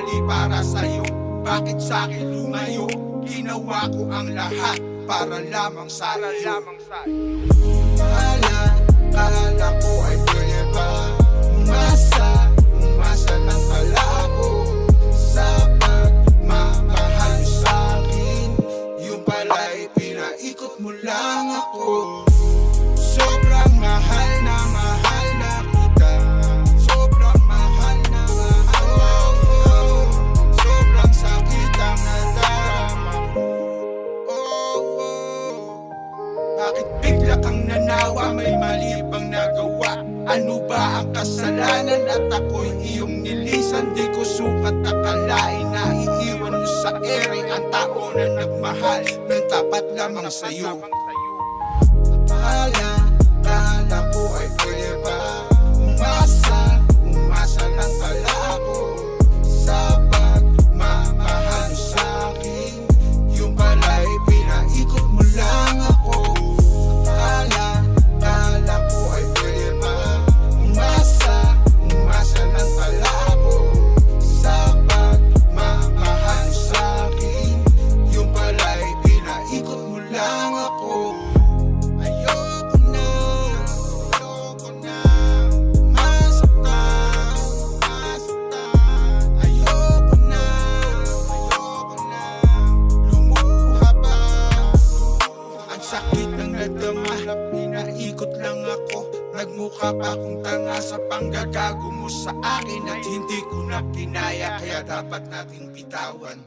mali para sa'yo? Bakit sa'kin lumayo? Ginawa ko ang lahat para lamang sa'yo. Kala ko ay pwede ba umasa ng kalabo sa pagmamahal sa'kin. Yung pala'y pinaikot mo lang ako. Sobrang mahal na kita. Sobrang mahal na sobrang sakit ang nadarama mo. Bakit bigla kang nanawa? May mali bang nagawa? Ano ba ang kasalanan at ako'y iyong nilisan? Di ko sukat akalain na iiwan mo sa ere ang tao na nagmahal ng tapat lamang sa'yo. Kala ko ay pwede ba umasa ng kalabo sa pagmamahal sa'kin. Yung pala'y pinaikot mo lang ako. Kala ko ay pwede ba umasa ng kalabo sa pagmamahal sa'kin. Yung pala'y pinaikot mo lang ako. Ayoko na masaktan. Ayoko na lumuha pa. Ang sakit ng nadama, pinaikot lang ako. Nagmukha pa akong tanga sa panggagago mo sa akin at hindi ko na kinaya, kaya dapat nating bitawan.